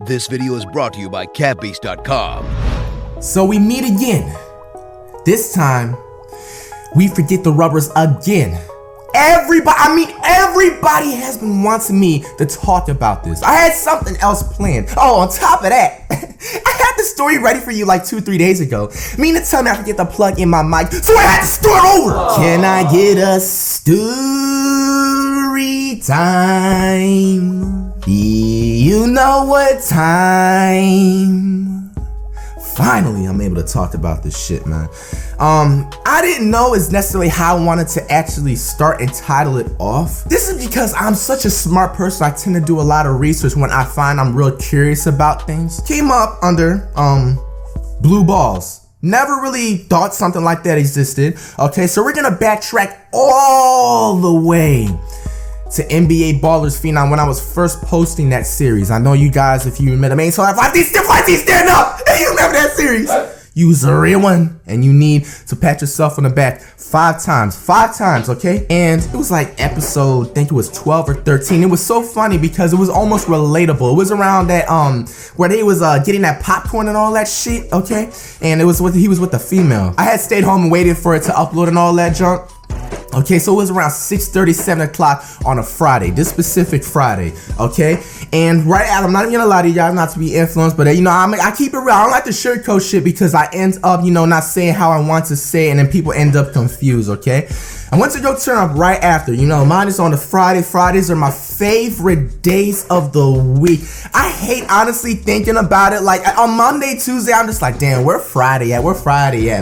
This video is brought to you by Catbeast.com. So we meet again. This time, we forget the rubbers again. Everybody has been wanting me to talk about this. I had something else planned. Oh, on top of that, I had the story ready for you like 2-3 days ago. Mean to tell me I forget to plug in my mic, so I had to start over. Can I get a story time? You know what time? Finally, I'm able to talk about this shit, man. I didn't know it's necessarily how I wanted to actually start and title it off. This is because I'm such a smart person. I tend to do a lot of research when I find I'm real curious about things. Came up under blue balls. Never really thought something like that existed. Okay, so we're gonna backtrack all the way to NBA Ballers Phenom when I was first posting that series. I know you guys, if you remember, so 5T stand up! Hey, you remember that series? You was a real one, and you need to pat yourself on the back 5 times, okay? And it was like episode, I think it was 12 or 13. It was so funny because it was almost relatable. It was around that, where they was getting that popcorn and all that shit, okay? And it was he was with a female. I had stayed home and waited for it to upload and all that junk. Okay, so it was around 6:30, 7 o'clock on a Friday, this specific Friday, okay? And right out, I'm not even gonna lie to you guys, not to be influenced, but you know, I keep it real. I don't like to sugarcoat shit because I end up, you know, not saying how I want to say it, and then people end up confused, okay? I went to go turn up right after, you know, mine is on the Friday. Fridays are my favorite days of the week. I hate honestly thinking about it. Like on Monday, Tuesday, I'm just like, damn, where Friday at,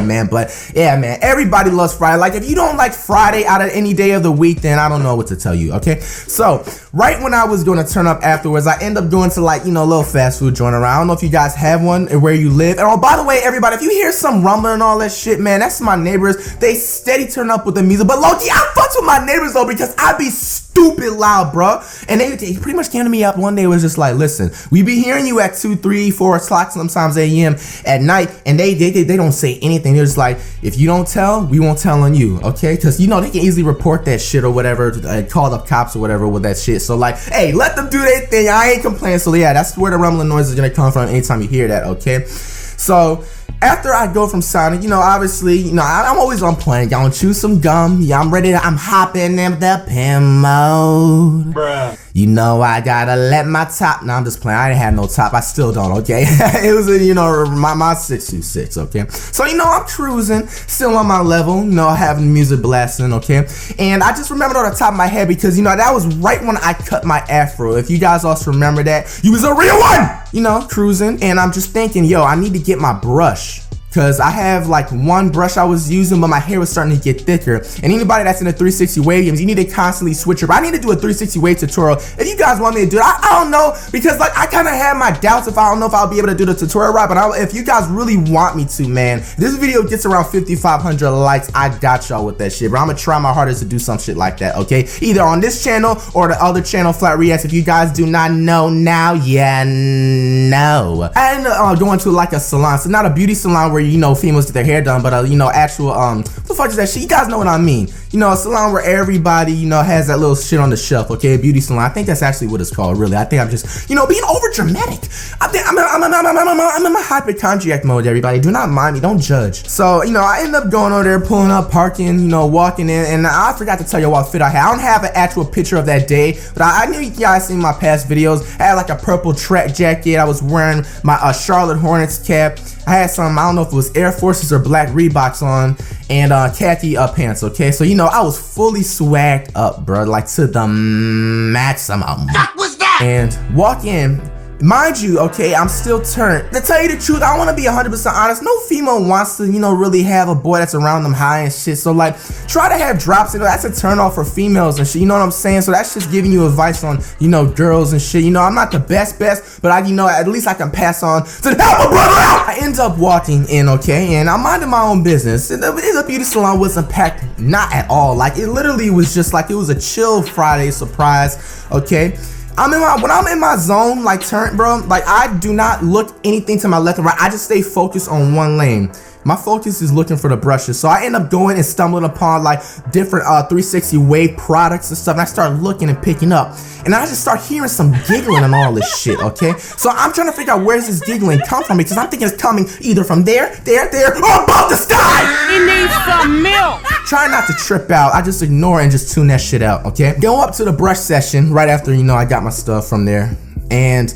man? But yeah, man, everybody loves Friday. Like if you don't like Friday out of any day of the week, then I don't know what to tell you, okay? So right when I was going to turn up afterwards, I end up going to like, you know, a little fast food joint around. I don't know if you guys have one and where you live. And oh, by the way, everybody, if you hear some rumbling and all that shit, man, that's my neighbors. They steady turn up with the music. But low-key, I fucks with my neighbors though because I be stupid loud, bro. And they pretty much came to me up one day, was just like, listen, we be hearing you at 2, 3, 4 o'clock, sometimes a.m. at night, and they don't say anything. They're just like, if you don't tell, we won't tell on you, okay? Because you know they can easily report that shit or whatever, call the cops or whatever with that shit. So like, hey, let them do their thing. I ain't complaining. So yeah, that's where the rumbling noise is gonna come from anytime you hear that, okay? So after I go from Sonic, you know, obviously, you know, I'm always on point. Y'all chew some gum. Yeah, I'm hopping in the pin mode. Bruh. You know, I gotta let my top. No, I'm just playing. I didn't have no top. I still don't, okay? It was, you know, my 626, okay? So, you know, I'm cruising, still on my level, you know, having music blasting, okay? And I just remembered on the top of my head because, you know, that was right when I cut my afro. If you guys also remember that, you was a real one! You know, cruising, and I'm just thinking, yo, I need to get my brush. Cause I have like one brush I was using, but my hair was starting to get thicker. And anybody that's in the 360 wave games, you need to constantly switch it. But I need to do a 360 wave tutorial. If you guys want me to do it, I don't know, because like I kind of have my doubts if I don't know if I'll be able to do the tutorial right. But if you guys really want me to, man, this video gets around 5,500 likes. I got y'all with that shit, but I'm gonna try my hardest to do some shit like that, okay? Either on this channel or the other channel, Flat Reacts. If you guys do not know now, yeah, no. I ended up going to like a salon, so not a beauty salon where you know females get their hair done, but you know, actual what the fuck is that shit? You guys know what I mean. You know, a salon where everybody, you know, has that little shit on the shelf, okay? A beauty salon. I think that's actually what it's called, really. I think I'm just, you know, being over dramatic. I think I'm in my hypochondriac mode, everybody. Do not mind me, don't judge. So, you know, I ended up going over there, pulling up, parking, you know, walking in, and I forgot to tell you what fit I had. I don't have an actual picture of that day, but I knew you guys seen my past videos. I had like a purple track jacket. I was wearing my Charlotte Hornets cap. I had some, I don't know if it was Air Forces or black Reeboks on, and khaki pants, okay? So, you know, I was fully swagged up, bro, like to the maximum. What was that? And walk in. Mind you, okay, I'm still turned. To tell you the truth, I want to be 100% honest. No female wants to, you know, really have a boy that's around them high and shit. So, like, try to have drops. You know, that's a turn off for females and shit. You know what I'm saying? So that's just giving you advice on, you know, girls and shit. You know, I'm not the best, but I, you know, at least I can pass on to help a brother out. I end up walking in, okay, and I'm minding my own business. The beauty salon wasn't packed, not at all. Like, it literally was just like, it was a chill Friday surprise, okay? When I'm in my zone, like turn, bro, like I do not look anything to my left and right. I just stay focused on one lane. My focus is looking for the brushes. So I end up going and stumbling upon like different 360 wave products and stuff. And I start looking and picking up. And I just start hearing some giggling and all this shit, okay? So I'm trying to figure out where's this giggling come from because I'm thinking it's coming either from there, or above the sky! He needs some milk! Try not to trip out. I just ignore and just tune that shit out, okay? Go up to the brush session right after, you know, I got my stuff from there. And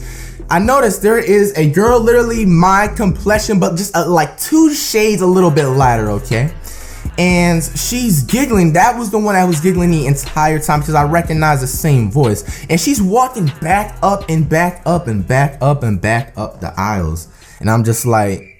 I noticed there is a girl literally my complexion, but just like 2 shades a little bit lighter, okay? And she's giggling. That was the one that was giggling the entire time because I recognize the same voice. And she's walking back up and back up and back up and back up the aisles. And I'm just like,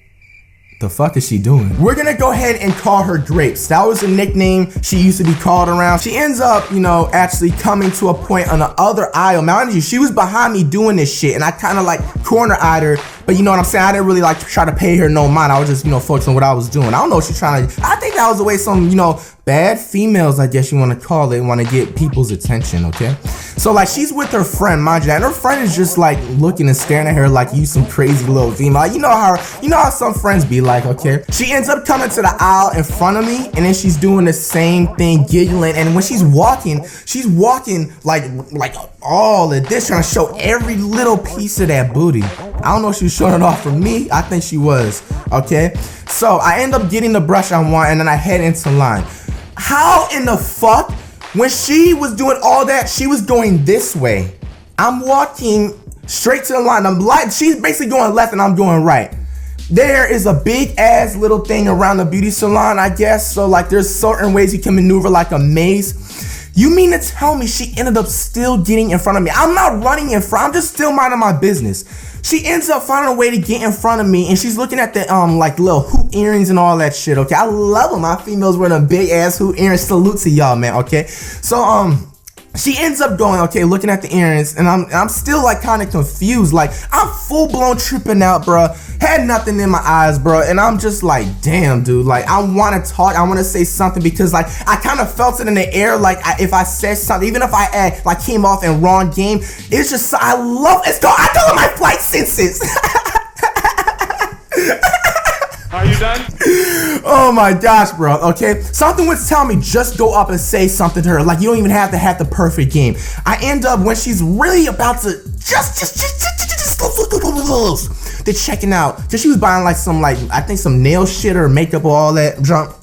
the fuck is she doing? We're gonna go ahead and call her Grapes. That was a nickname she used to be called around. She ends up, you know, actually coming to a point on the other aisle. Mind you, she was behind me doing this shit and I kind of like corner-eyed her, but you know what I'm saying? I didn't really like try to pay her no mind. I was just, you know, focused on what I was doing. I don't know what she's trying to, I think that was the way some, you know, bad females, I guess you want to call it, want to get people's attention, okay? So like she's with her friend, mind you, and her friend is just like looking and staring at her like you some crazy little female. Like, you know how some friends be like, okay? She ends up coming to the aisle in front of me and then she's doing the same thing, giggling, and when she's walking like all of this, trying to show every little piece of that booty. I don't know if she was showing it off for me. I think she was, okay? So I end up getting the brush I want and then I head into line. How in the fuck, when she was doing all that, she was going this way. I'm walking straight to the line. She's basically going left and I'm going right. There is a big ass little thing around the beauty salon, I guess. So like there's certain ways you can maneuver like a maze. You mean to tell me she ended up still getting in front of me? I'm not running in front, I'm just still minding my business. She ends up finding a way to get in front of me and she's looking at the like little hoop earrings and all that shit, okay? I love them. My females wearing a big ass hoop earrings. Salute to y'all, man, okay? So she ends up going, okay, looking at the earrings, and I'm still like kind of confused. Like I'm full blown tripping out, bro. Had nothing in my eyes, bro, and I'm just like, damn, dude. Like I want to talk, I want to say something because like I kind of felt it in the air. Like if I said something, even if I like came off in wrong game, it's just I call it my flight senses. Are you done? Oh my gosh, bro, okay? Something was telling me just go up and say something to her. Like you don't even have to have the perfect game. I end up, when she's really about to they're checking out. Cause she was buying like some I think some nail shit or makeup or all that junk,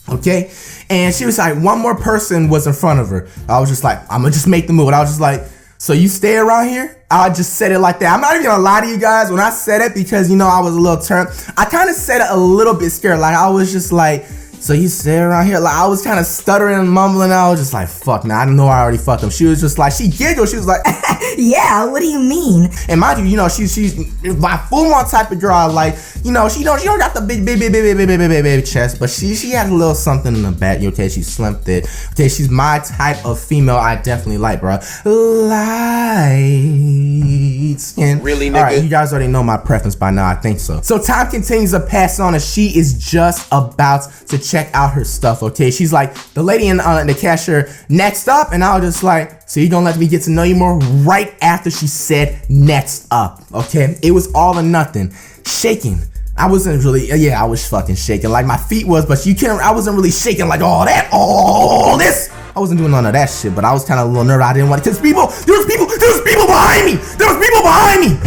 okay? And she was like, one more person was in front of her. I was just like, I'm gonna just make the move. And I was just like, so you stay around here? I just said it like that. I'm not even gonna lie to you guys when I said it because, you know, I was a little turned. I kind of said it a little bit scared. Like I was just like, so you stay around here? Like I was kind of stuttering and mumbling. I was just like, fuck, man, I know I already fucked him. She was just like, she giggled. She was like, yeah, what do you mean? and mind you, you know, she's my full-on type of girl. Like, you know, she don't got the big chest, but she had a little something in the back. Okay, she's slim thick. Okay, she's my type of female. I definitely like, bro. Light skin. Really, nigga? All right, you guys already know my preference by now. I think so. So time continues to pass on, and she is just about to check out her stuff. Okay, she's like, the lady in the cashier, next up, and I was just like, so you gonna let me get to know you more? Right after she said next up, okay? It was all or nothing. Shaking. I wasn't really, yeah, I was fucking shaking like my feet was, but I wasn't really shaking like all this. I wasn't doing none of that shit, but I was kind of a little nervous. I didn't want to, because there was people behind me.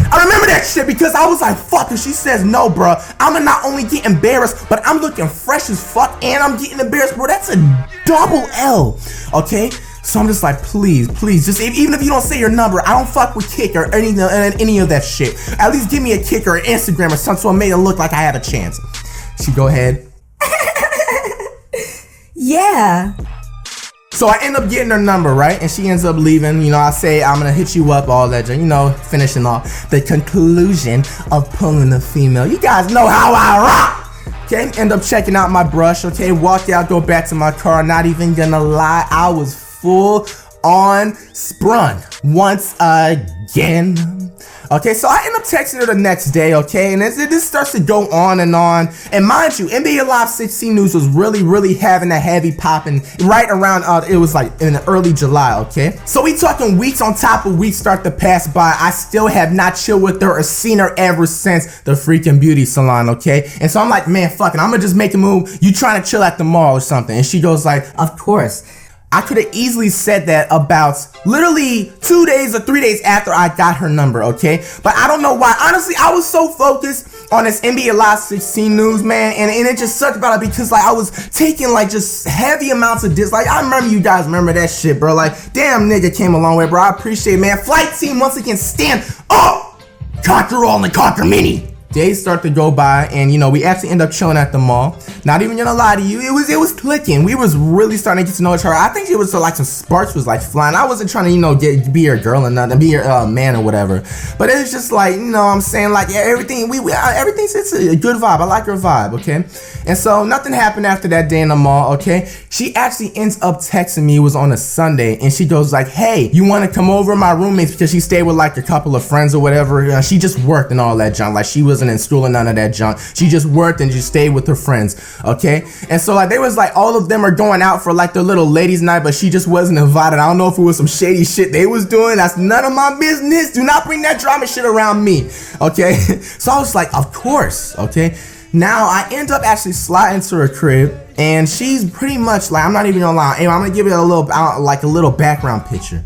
I remember that shit because I was like, fuck, if she says no, bro, I'ma not only get embarrassed, but I'm looking fresh as fuck and I'm getting embarrassed, bro. That's a double L, okay? So I'm just like, please, just even if you don't say your number, I don't fuck with Kick or any of that shit. At least give me a Kick or an Instagram or something so it made it look like I had a chance. She go ahead. Yeah. So I end up getting her number, right? And she ends up leaving. You know, I say, I'm gonna hit you up, all that, you know, finishing off the conclusion of pulling a female. You guys know how I rock. Okay, end up checking out my brush, okay? Walk out, go back to my car. Not even gonna lie, I was full on sprung once again. Okay, so I end up texting her the next day, okay, and this starts to go on. And mind you, NBA Live 16 News was really having a heavy popping right around, it was like in early July, okay? So we talking weeks on top of weeks start to pass by. I still have not chilled with her or seen her ever since the freaking beauty salon, okay? And so I'm like, man, fuck it, I'm gonna just make a move. You trying to chill at the mall or something? And she goes like, Of course. I could have easily said that about literally 2 days or 3 days after I got her number, okay? But I don't know why. Honestly, I was so focused on this NBA Live 16 News, man, and it just sucked about it because like I was taking like just heavy amounts of like I remember you guys remember that shit, bro. Like, damn, nigga came a long way, bro. I appreciate it, man. Flight team once again stand up. Conquer all and conquer many. Days start to go by, and you know, we actually end up chilling at the mall. Not even gonna lie to you, it was clicking. We was really starting to get to know each other. I think it was like some sparks was like flying. I wasn't trying to, you know, be your girl and nothing, be your man or whatever. But it was just like, you know what I'm saying, like, yeah, everything's it's a good vibe. I like her vibe, okay? And so nothing happened after that day in the mall, okay? She actually ends up texting me. It was on a Sunday, and she goes like, hey, you want to come over? My roommates, because she stayed with like a couple of friends or whatever. She just worked and all that junk. Like, she wasn't in school and none of that junk. She just worked and just stayed with her friends, okay? And so like they was like all of them are going out for like their little ladies night, but she just wasn't invited. I don't know if it was some shady shit they was doing. That's none of my business. Do not bring that drama shit around me, okay? So I was like, of course, okay? Now I end up actually sliding to her crib, and she's pretty much like, I'm not even gonna lie, I'm gonna give it a little background picture.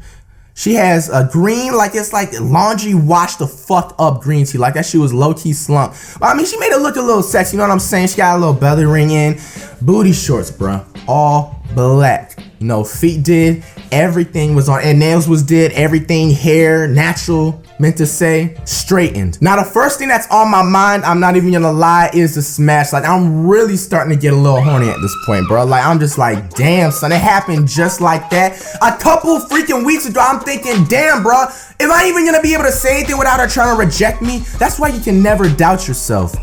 She has a green, like it's like laundry washed the fuck up green tea. Like that shit was low-key slump. But I mean, she made it look a little sexy, you know what I'm saying? She got a little belly ring in. Booty shorts, bruh. All black. No feet did. Everything was on, and nails was did. Everything, hair, natural, meant to say, straightened. Now the first thing that's on my mind, I'm not even gonna lie, is the smash. Like I'm really starting to get a little horny at this point, bro. Like I'm just like, damn, son, it happened just like that. A couple freaking weeks ago, I'm thinking, damn, bro, am I even gonna be able to say anything without her trying to reject me? That's why you can never doubt yourself.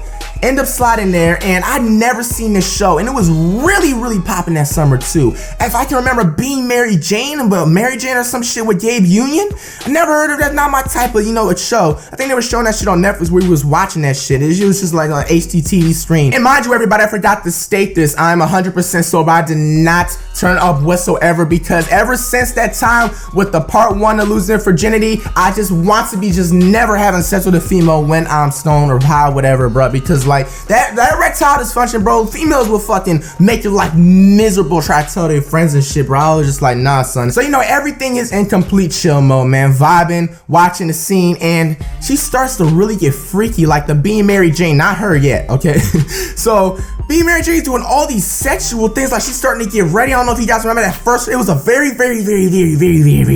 End up sliding there, and I'd never seen this show, and it was really popping that summer too. If I can remember, Being Mary Jane, but Mary Jane or some shit with Gabe Union. I never heard of that. Not my type of, you know, a show. I think they were showing that shit on Netflix where we was watching that shit. It was just like an HDTV stream. And mind you, everybody, I forgot to state this. I'm 100% sober. I did not turn up whatsoever, because ever since that time with the part 1 of losing virginity, I just want to be just never having sex with a female when I'm stoned or high, whatever, bro. Because like that erectile dysfunction, bro, females will fucking make you like miserable, try to tell their friends and shit, bro. I was just like, nah, son. So you know, everything is in complete chill mode, man. Vibing, watching the scene, and she starts to really get freaky, like the Being Mary Jane, not her yet, okay? So Being Mary Jane is doing all these sexual things, like she's starting to get ready. I don't know if you guys remember that first, it was a very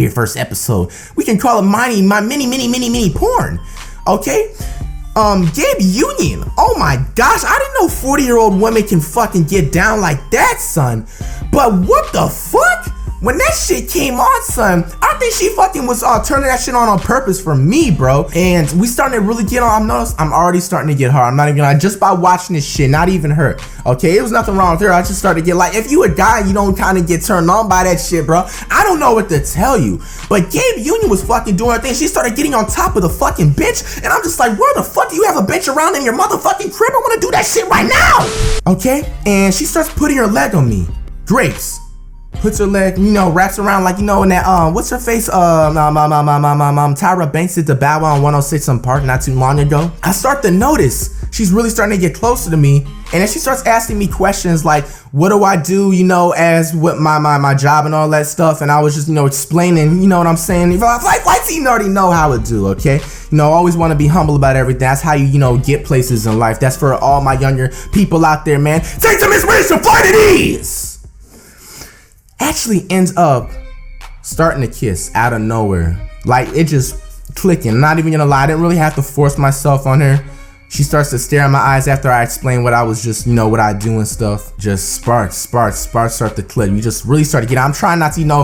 first episode. We can call it my mini porn, okay? Gabe Union, oh my gosh, I didn't know 40-year-old women can fucking get down like that, son. But what the fuck? When that shit came on, son, I think she fucking was turning that shit on purpose for me, bro. And we starting to really get on. I'm already starting to get hard. I'm not even gonna, just by watching this shit, not even her. Okay, it was nothing wrong with her. I just started to get like, if you a guy, you don't kind of get turned on by that shit, bro. I don't know what to tell you. But Gabe Union was fucking doing her thing. She started getting on top of the fucking bitch. And I'm just like, where the fuck do you have a bitch around in your motherfucking crib? I wanna do that shit right now. Okay, and she starts putting her leg on me. Grapes. Puts her leg, you know, wraps around like, you know, in that, what's her face? Tyra Banks did the Bow Wow on 106 & Park not too long ago. I start to notice she's really starting to get closer to me. And then she starts asking me questions like, what do I do, you know, as with my job and all that stuff. And I was just, you know, explaining, you know what I'm saying? Like, why do you already know how to do, okay? You know, always want to be humble about everything. That's how you know, get places in life. That's for all my younger people out there, man. Take some inspiration, flight at ease! Actually ends up starting to kiss out of nowhere. Like, it just clicking. Not even gonna lie, I didn't really have to force myself on her. She starts to stare in my eyes after I explain what I was just, you know, what I do and stuff. Just sparks start to click. We just really start to get out. I'm trying not to, you know,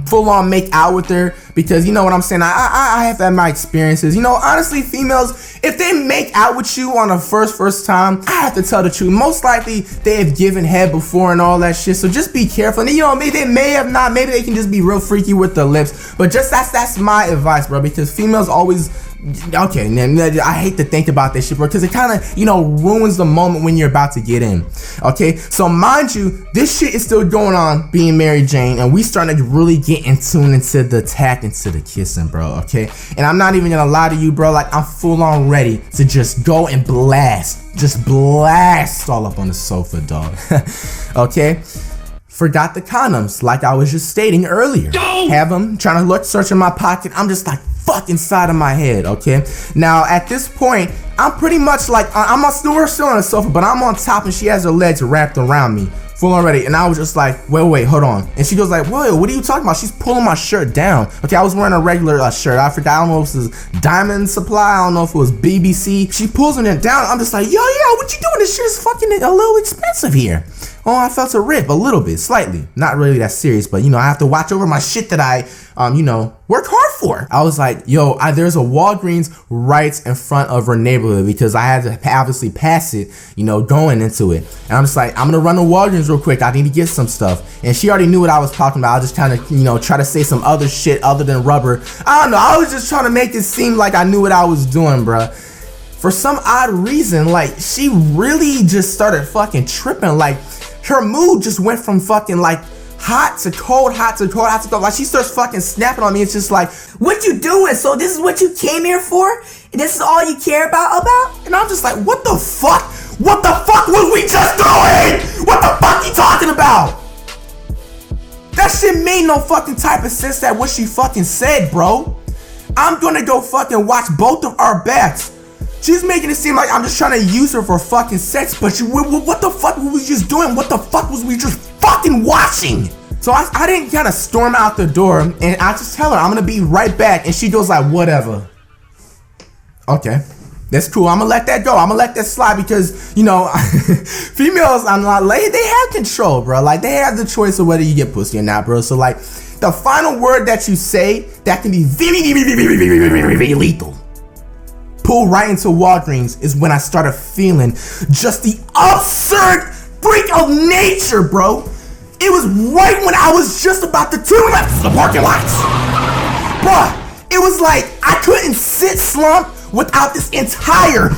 full on make out with her, because you know what I'm saying, I have had my experiences. You know, honestly, females, if they make out with you on a first time, I have to tell the truth. Most likely they have given head before and all that shit. So just be careful. And you know, maybe they may have not. Maybe they can just be real freaky with the lips. But just that's my advice, bro. Because females always Okay, I hate to think about this shit, bro, because it kind of, you know, ruins the moment when you're about to get in. Okay, so mind you, this shit is still going on, being Mary Jane, and we starting to really get in tune into the attack, into the kissing, bro. Okay, and I'm not even gonna lie to you, bro. Like, I'm full on ready to just go and just blast all up on the sofa, dog. Okay. Forgot the condoms, like I was just stating earlier. Have them trying to search in my pocket. I'm just like fuck inside of my head, okay? Now at this point, I'm pretty much like we're still on the sofa, but I'm on top and she has her legs wrapped around me, full already. And I was just like, wait, hold on. And she goes like, whoa, what are you talking about? She's pulling my shirt down. Okay, I was wearing a regular shirt. I forgot. I don't know if it was Diamond Supply. I don't know if it was BBC. She pulls it down. I'm just like, yo, what you doing? This shit is fucking a little expensive here. Oh, I felt a rip a little bit, slightly. Not really that serious, but you know, I have to watch over my shit that I, you know, work hard for. I was like, yo, there's a Walgreens right in front of her neighborhood because I had to obviously pass it, you know, going into it. And I'm just like, I'm gonna run to Walgreens real quick. I need to get some stuff. And she already knew what I was talking about. I just kind of, you know, try to say some other shit other than rubber. I don't know. I was just trying to make it seem like I knew what I was doing, bruh. For some odd reason, like, she really just started fucking tripping. Like, her mood just went from fucking like hot to cold, hot to cold, hot to cold. Like, she starts fucking snapping on me. It's just like, what you doing? So this is what you came here for? And this is all you care about? And I'm just like, what the fuck? What the fuck was we just doing? What the fuck you talking about? That shit made no fucking type of sense, that what she fucking said, bro. I'm gonna go fucking watch both of our backs. She's making it seem like I'm just trying to use her for fucking sex, but what the fuck were we just doing? What the fuck was we just fucking watching? So I didn't kind of storm out the door, and I just tell her I'm gonna be right back, and she goes like, whatever. Okay, that's cool. I'm gonna let that go. I'm gonna let that slide because, you know, females, I'm not lady, they have control, bro. Like, they have the choice of whether you get pussy or not, bro. So like, the final word that you say that can be very lethal. Pull right into Walgreens is when I started feeling just the absurd freak of nature, bro. It was right when I was just about to turn left to the parking lots. Bruh, it was like I couldn't sit slump without this entire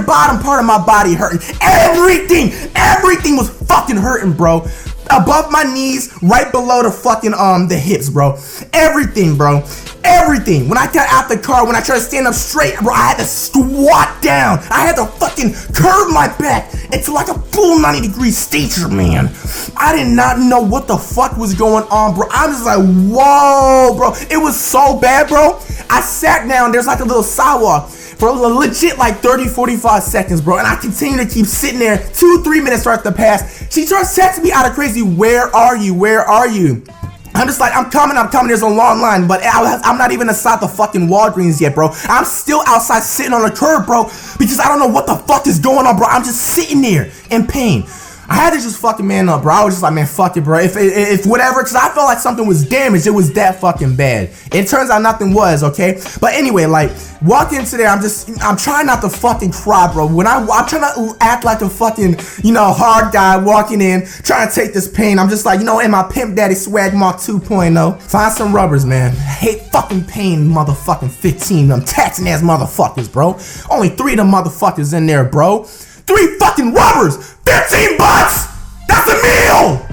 bottom part of my body hurting. Everything was fucking hurting, bro. Above my knees, right below the fucking the hips, bro. Everything, bro. Everything. When I got out the car, when I tried to stand up straight, bro, I had to squat down. I had to fucking curve my back into like a full 90-degree stature, man. I did not know what the fuck was going on, bro. I'm just like, whoa, bro. It was so bad, bro. I sat down. There's like a little sidewalk for a legit like 30-45 seconds, bro. And I continue to keep sitting there. 2-3 minutes start to pass. She starts texting me out of crazy, where are you? Where are you? I'm just like, I'm coming, there's a long line, but I'm not even inside the fucking Walgreens yet, bro. I'm still outside sitting on the curb, bro, because I don't know what the fuck is going on, bro. I'm just sitting there in pain. I had to just fucking man up, bro. I was just like, man, fuck it, bro. If whatever, because I felt like something was damaged. It was that fucking bad. It turns out nothing was, okay? But anyway, like, walk into there, I'm trying not to fucking cry, bro. I'm trying to act like a fucking, you know, hard guy walking in, trying to take this pain. I'm just like, you know, in my Pimp Daddy Swag Mark 2.0, find some rubbers, man. I hate fucking pain, motherfucking 15, them taxing ass motherfuckers, bro. Only 3 of them motherfuckers in there, bro. 3 fucking rubbers, 15 bucks. That's a meal.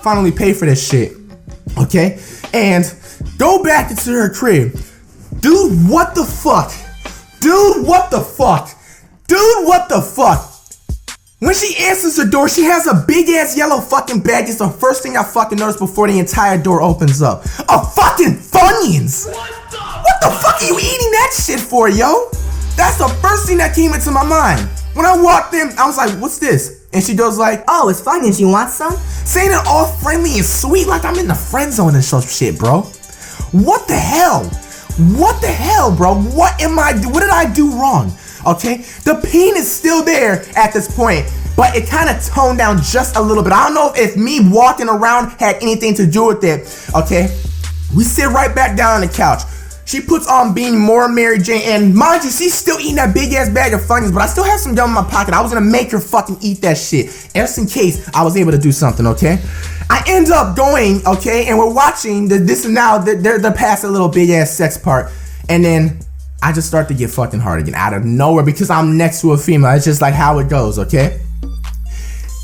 Finally pay for this shit, okay? And go back into her crib. Dude, what the fuck? Dude, what the fuck? Dude, what the fuck? When she answers the door, she has a big ass yellow fucking bag. It's the first thing I fucking noticed before the entire door opens up. A fucking Funyuns. What the fuck are you eating that shit for, yo? That's the first thing that came into my mind. When I walked in, I was like, what's this? And she goes like, oh, it's Funyuns, you want some? Saying it all friendly and sweet like I'm in the friend zone and some shit, bro. What the hell? What the hell, bro? What did I do wrong? Okay? The pain is still there at this point, but it kind of toned down just a little bit. I don't know if me walking around had anything to do with it, okay? We sit right back down on the couch. She puts on being more Mary Jane, and mind you, she's still eating that big ass bag of Funyuns, but I still have some gum in my pocket. I was gonna make her fucking eat that shit, just in case I was able to do something, okay? I end up going, okay, and we're watching, this is now, they're past a little big ass sex part, And then I just start to get fucking hard again out of nowhere because I'm next to a female. It's just like how it goes, okay?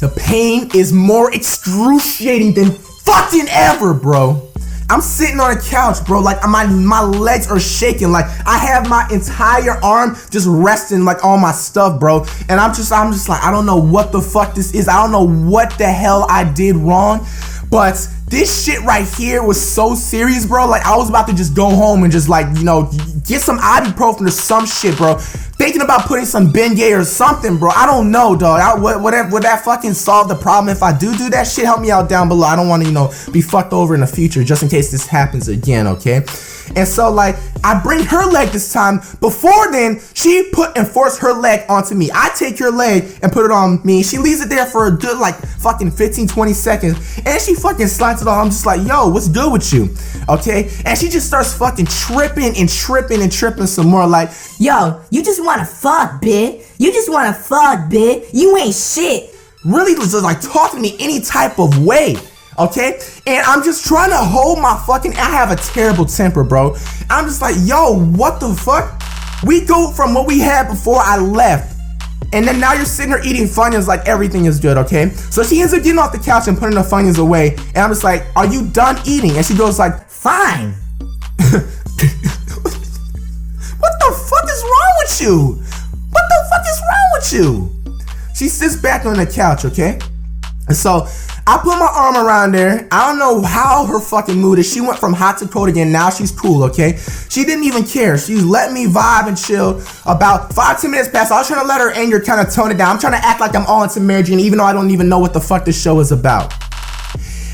The pain is more excruciating than fucking ever, bro. I'm sitting on a couch, bro, like my legs are shaking, like I have my entire arm just resting like on my stuff, bro. And I'm just like, I don't know what the fuck this is. I don't know what the hell I did wrong, but this shit right here was so serious, bro. Like I was about to just go home and just like, you know, get some ibuprofen or some shit, bro. Thinking about putting some Bengay or something, bro. I don't know, dog. Would that fucking solve the problem if I do that shit? Help me out down below. I don't want to, you know, be fucked over in the future just in case this happens again, okay? And so like, I bring her leg this time. Before then, she put and forced her leg onto me. I take her leg and put it on me. She leaves it there for a good like fucking 15, 20 seconds. And she fucking slides it on. I'm just like, yo, what's good with you? Okay? And she just starts fucking tripping and tripping and tripping some more like, yo, you just wanna fuck, bitch. You just wanna fuck, bitch. You ain't shit. Really just like talking to me any type of way. Okay, and I'm just trying to hold my fucking, I have a terrible temper, bro. I'm just like, yo, what the fuck? We go from what we had before I left, and then now you're sitting here eating Funyuns like everything is good, okay? So she ends up getting off the couch and putting the Funyuns away, and I'm just like, are you done eating? And she goes like, fine. What the fuck is wrong with you? What the fuck is wrong with you? She sits back on the couch, okay? And so I put my arm around there. I don't know how her fucking mood is. She went from hot to cold again. Now she's cool, okay? She didn't even care. She let me vibe and chill. About 5-10 minutes passed. I was trying to let her anger kind of tone it down. I'm trying to act like I'm all into Mary Jane, even though I don't even know what the fuck this show is about.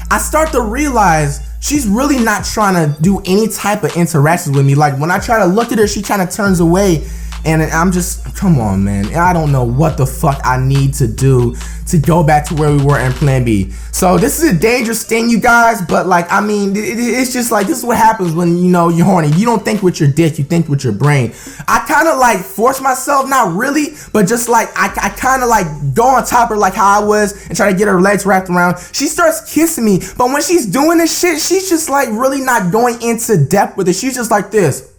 I start to realize she's really not trying to do any type of interactions with me. Like when I try to look at her, she kind of turns away. And I'm just, come on, man. I don't know what the fuck I need to do to go back to where we were in Plan B. So this is a dangerous thing, you guys. But like, I mean, it's just like, this is what happens when, you know, you're horny. You don't think with your dick, you think with your brain. I kind of like force myself, not really, but just like, I kind of like go on top of her like how I was and try to get her legs wrapped around. She starts kissing me. But when she's doing this shit, she's just like really not going into depth with it. She's just like this.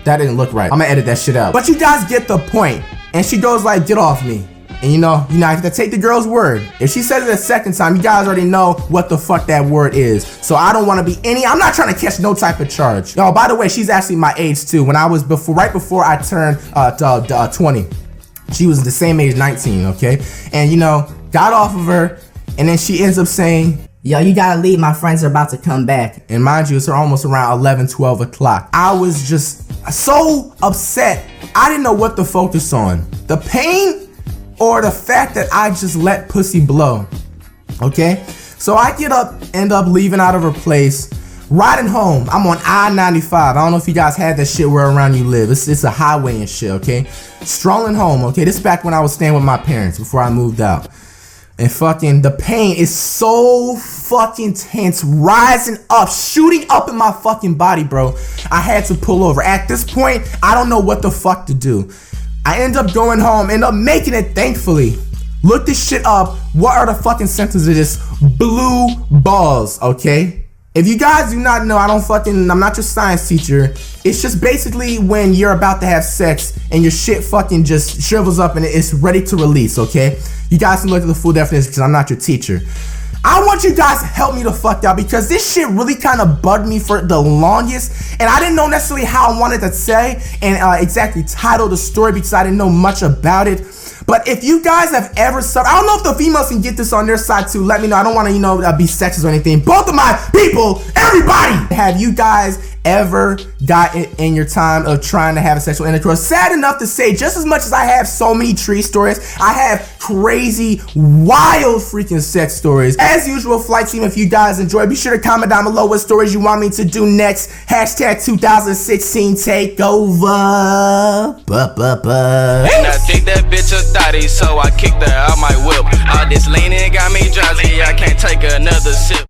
That didn't look right. I'm gonna edit that shit out. But you guys get the point. And she goes like, get off me. And you know, I have to take the girl's word. If she says it a second time, you guys already know what the fuck that word is. So I don't want to be I'm not trying to catch no type of charge. Yo, by the way, she's actually my age too. When I was right before I turned 20. She was the same age, 19, okay? And you know, got off of her, and then she ends up saying, yo, you gotta leave, my friends are about to come back. And mind you, it's almost around 11, 12 o'clock. I was just so upset. I didn't know what to focus on. The pain or the fact that I just let pussy blow, okay? So I end up leaving out of her place, riding home. I'm on I-95. I don't know if you guys had that shit where around you live. It's a highway and shit, okay? Strolling home, okay? This is back when I was staying with my parents before I moved out. And fucking the pain is so fucking tense, rising up, shooting up in my fucking body, bro. I had to pull over. At this point, I don't know what the fuck to do. I end up going home, end up making it, thankfully. Look this shit up. What are the fucking symptoms of this? Blue balls, okay? If you guys do not know, I'm not your science teacher. It's just basically when you're about to have sex and your shit fucking just shrivels up and it's ready to release, okay? You guys can look at the full definition because I'm not your teacher. I want you guys to help me the fuck out because this shit really kind of bugged me for the longest, and I didn't know necessarily how I wanted to say and exactly title the story because I didn't know much about it. But if you guys have ever suffered, I don't know if the females can get this on their side too. Let me know. I don't want to, you know, be sexist or anything. Both of my people, everybody, have you guys ever gotten in your time of trying to have a sexual intercourse? Sad enough to say, just as much as I have so many tree stories, I have crazy, wild freaking sex stories. As usual, Flight Team, if you guys enjoy, be sure to comment down below what stories you want me to do next. Hashtag 2016 takeover. And I think that bitch a thotty, so I kicked her out my whip. All this leaning got me drowsy, I can't take another sip.